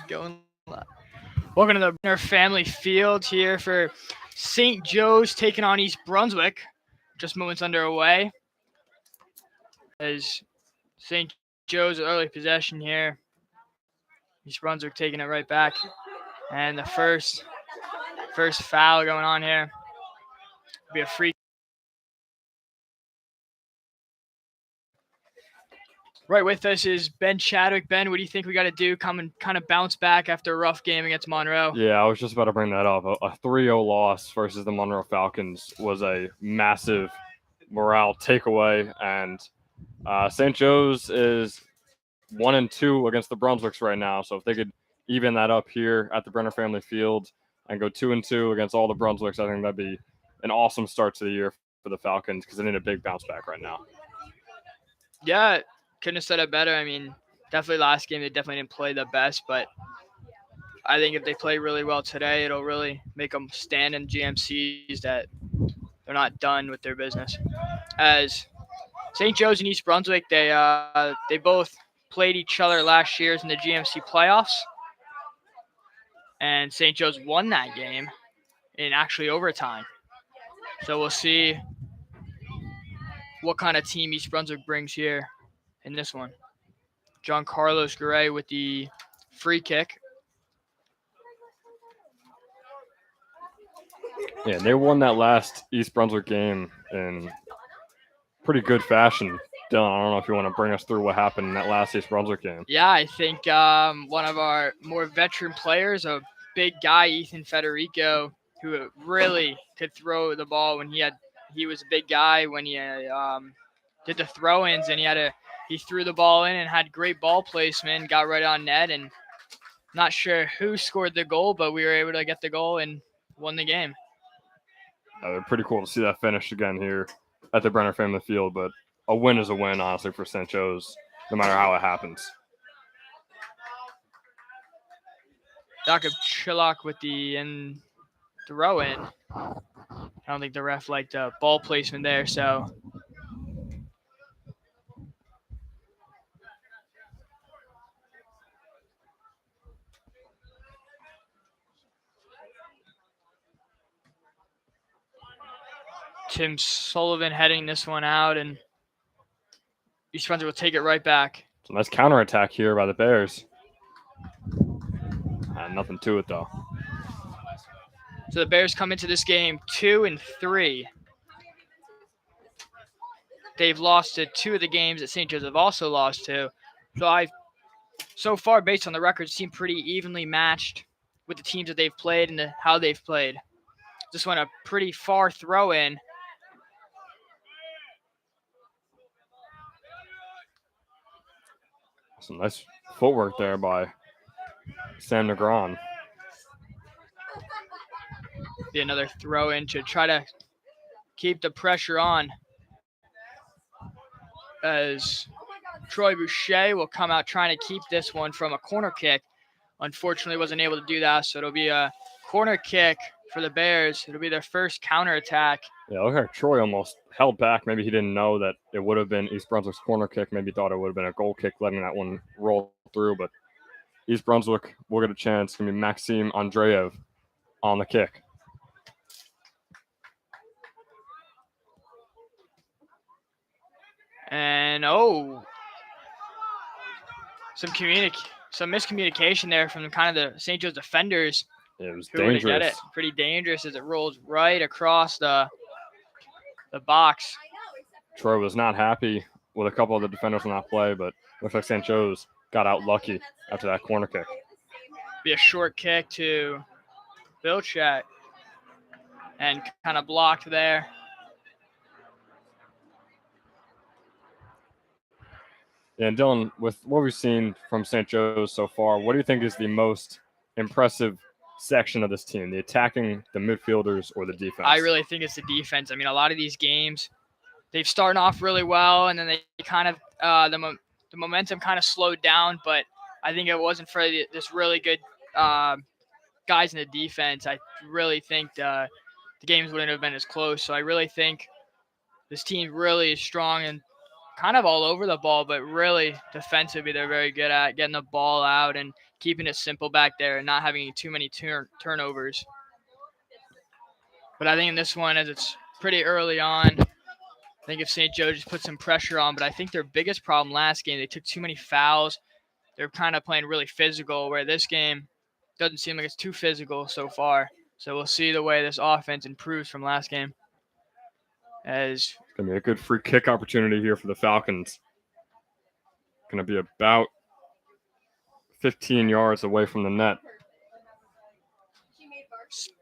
Going live. Welcome to the Brenner Family Field here for St. Joe's taking on East Brunswick. Just moments underway as St. Joe's early possession here. East Brunswick taking it right back, and the first foul going on here. Be a free. Right with us is Ben Chadwick. Ben, what do you think we got to do? Come and kind of bounce back after a rough game against Monroe. Yeah, I was just about to bring that up. A 3-0 loss versus the Monroe Falcons was a massive morale takeaway, and St. Joe's is 1-2 against the Brunswicks right now. So if they could even that up here at the Brenner Family Field and go 2-2 against all the Brunswicks, I think that'd be an awesome start to the year for the Falcons because they need a big bounce back right now. Yeah, couldn't have said it better. I mean, definitely last game they definitely didn't play the best, but I think if they play really well today, it'll really make them stand in GMCs that they're not done with their business. As St. Joe's and East Brunswick, they both played each other last year in the GMC playoffs, and St. Joe's won that game in actually overtime. So we'll see what kind of team East Brunswick brings here in this one. John Carlos Garay with the free kick. Yeah, they won that last East Brunswick game in pretty good fashion. Dylan, I don't know if you want to bring us through what happened in that last East Brunswick game. Yeah, I think one of our more veteran players, a big guy, Ethan Federico, who really could throw the ball when he was a big guy when he did the throw-ins, and he threw the ball in and had great ball placement, got right on net, and not sure who scored the goal, but we were able to get the goal and won the game. Pretty cool to see that finish again here at the Brenner Family Field, but a win is a win, honestly, for St. Joe's, no matter how it happens. Jakob Chillock with the throw-in. I don't think the ref liked the ball placement there, so Tim Sullivan heading this one out, and East Brunswick will take it right back. It's a nice counterattack here by the Bears. Nothing to it, though. So the Bears come into this game 2-3. They've lost to two of the games that St. Joe's have also lost to. So far, based on the record, seem pretty evenly matched with the teams that they've played and how they've played. Just went a pretty far throw-in. Some nice footwork there by Sam Negron. Be another throw-in to try to keep the pressure on. As Troy Boucher will come out trying to keep this one from a corner kick. Unfortunately, wasn't able to do that, so it'll be a corner kick for the Bears. It'll be their first counterattack. Yeah, look like Troy almost held back. Maybe he didn't know that it would have been East Brunswick's corner kick. Maybe thought it would have been a goal kick, letting that one roll through. But East Brunswick will get a chance. It's going to be Maxim Andreev on the kick. And some miscommunication there from kind of the St. Joe's defenders. It was dangerous. Get it. Pretty dangerous as it rolls right across the box. Troy was not happy with a couple of the defenders on that play, but looks like St. Joe's got out lucky after that corner kick. Be a short kick to Vilcek and kind of blocked there. Yeah, and Dylan, with what we've seen from St. Joe's so far, what do you think is the most impressive section of this team? The attacking, the midfielders, or the defense? I really think it's the defense. I mean, a lot of these games, they've started off really well, and then they kind of the momentum kind of slowed down. But I think it wasn't for this really good guys in the defense, I really think the games wouldn't have been as close. So I really think this team really is strong and kind of all over the ball, but really defensively they're very good at getting the ball out and keeping it simple back there and not having too many turnovers. But I think in this one, as it's pretty early on, I think if St. Joe just put some pressure on, but I think their biggest problem last game, they took too many fouls. They're kind of playing really physical, where this game doesn't seem like it's too physical so far. So we'll see the way this offense improves from last game. As It's going to be a good free kick opportunity here for the Falcons. Going to be about 15 yards away from the net.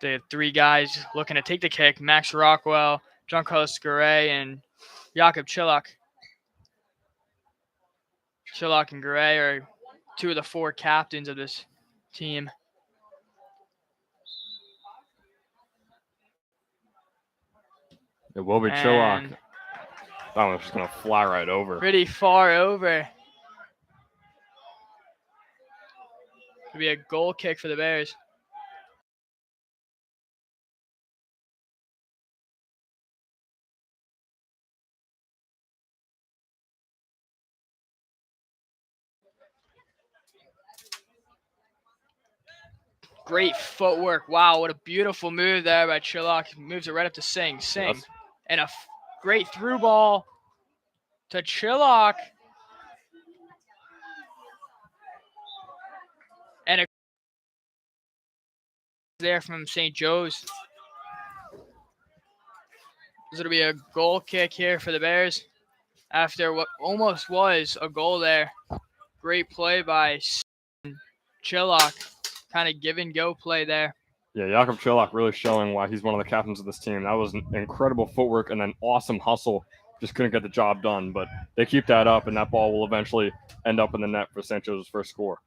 they have three guys looking to take the kick: Max Rockwell, John Carlos Garay, and Jakub Chilak. Chilak and Garay are two of the four captains of this team. It will be Chilak. That one's just going to fly right over. Pretty far over. It'll be a goal kick for the Bears. Great footwork. Wow, what a beautiful move there by Chilak. Moves it right up to Singh. Yes. And a great through ball to Chilak. And a there from St. Joe's. This will be a goal kick here for the Bears after what almost was a goal there. Great play by Chilak. Kind of give and go play there. Yeah, Jakub Chilak really showing why he's one of the captains of this team. That was an incredible footwork and an awesome hustle. Just couldn't get the job done, but they keep that up, and that ball will eventually end up in the net for St. Joe's first score.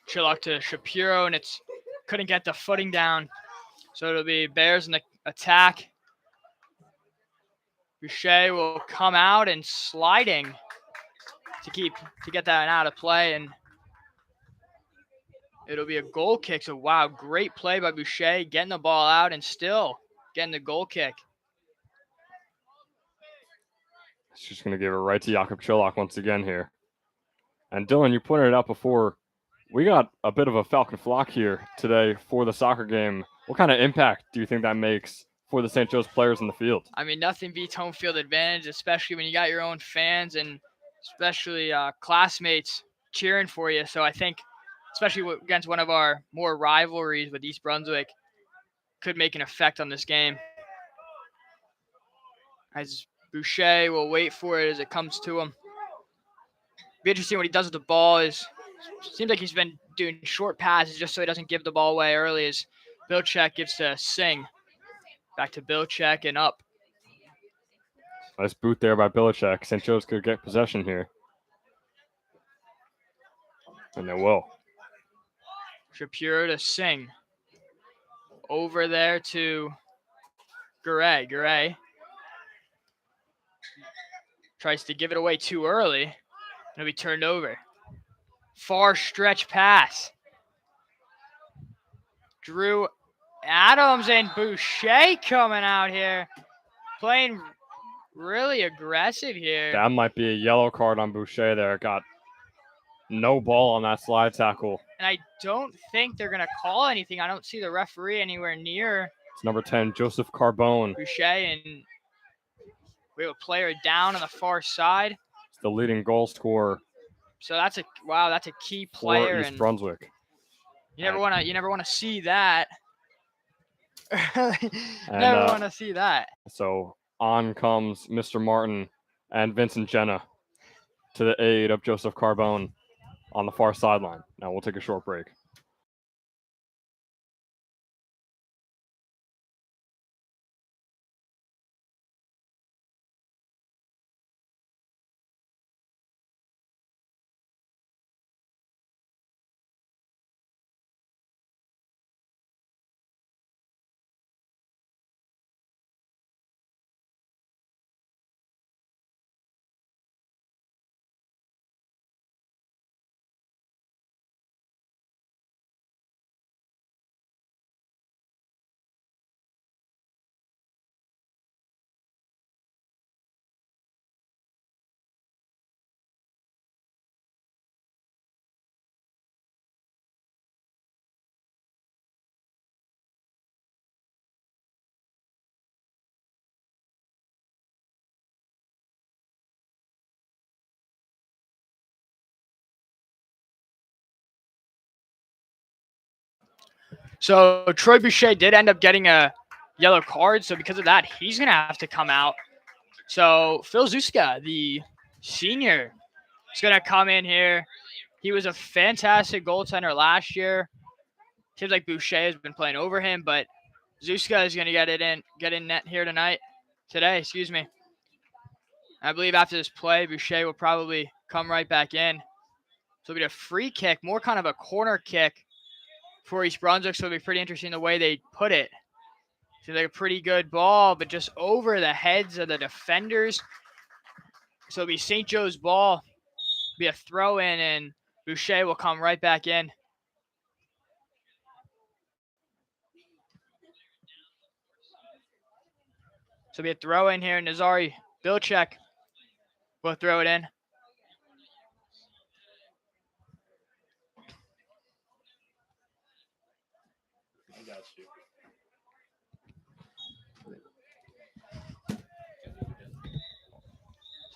Chilak to Shapiro, and it's couldn't get the footing down. So it'll be Bears in the attack. Boucher will come out and sliding to get that out of play, and it'll be a goal kick. So wow, great play by Boucher, getting the ball out and still getting the goal kick. It's just going to give it right to Jakub Chilak once again here. And Dylan, you pointed it out before, we got a bit of a Falcon flock here today for the soccer game. What kind of impact do you think that makes for the St. Joe's players in the field? I mean, nothing beats home field advantage, especially when you got your own fans and especially classmates cheering for you. So I think, especially against one of our more rivalries with East Brunswick, could make an effect on this game. As Boucher will wait for it as it comes to him. Be interesting what he does with the ball. Seems like he's been doing short passes just so he doesn't give the ball away early. As Bilchek gives to Singh. Back to Bilchek and up. Nice boot there by Bilchek. St. Joe's could get possession here. And they will. Shapiro to Singh. Over there to Garay. Garay tries to give it away too early. It'll be turned over. Far stretch pass. Drew Adams and Boucher coming out here. Playing really aggressive here. That might be a yellow card on Boucher there. Got no ball on that slide tackle. And I don't think they're going to call anything. I don't see the referee anywhere near. It's number 10, Joseph Carbone. Boucher, and we have a player down on the far side. It's the leading goal scorer. So that's a key player. For East Brunswick. You never want to see that. Never want to see that. So on comes Mr. Martin and Vincent Jenna to the aid of Joseph Carbone on the far sideline. Now we'll take a short break. So Troy Boucher did end up getting a yellow card. So because of that, he's going to have to come out. So Phil Zuska, the senior, is going to come in here. He was a fantastic goaltender last year. Seems like Boucher has been playing over him, but Zuska is going to get in net here today, excuse me. I believe after this play, Boucher will probably come right back in. So it'll be a free kick, more kind of a corner kick for East Brunswick. So it'll be pretty interesting the way they put it. Seems like a pretty good ball, but just over the heads of the defenders. So it'll be St. Joe's ball. It'll be a throw in, and Boucher will come right back in. So it'll be a throw in here. Nazari Bilchek will throw it in.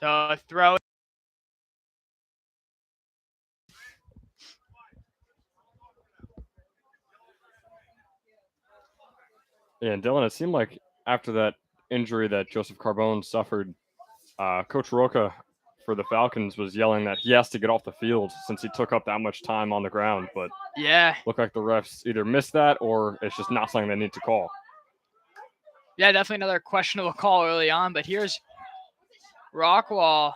So a throw. Yeah, and Dylan, it seemed like after that injury that Joseph Carbone suffered, Coach Roca for the Falcons was yelling that he has to get off the field since he took up that much time on the ground. But yeah, looked like the refs either missed that or it's just not something they need to call. Yeah, definitely another questionable call early on. But here's Rockwall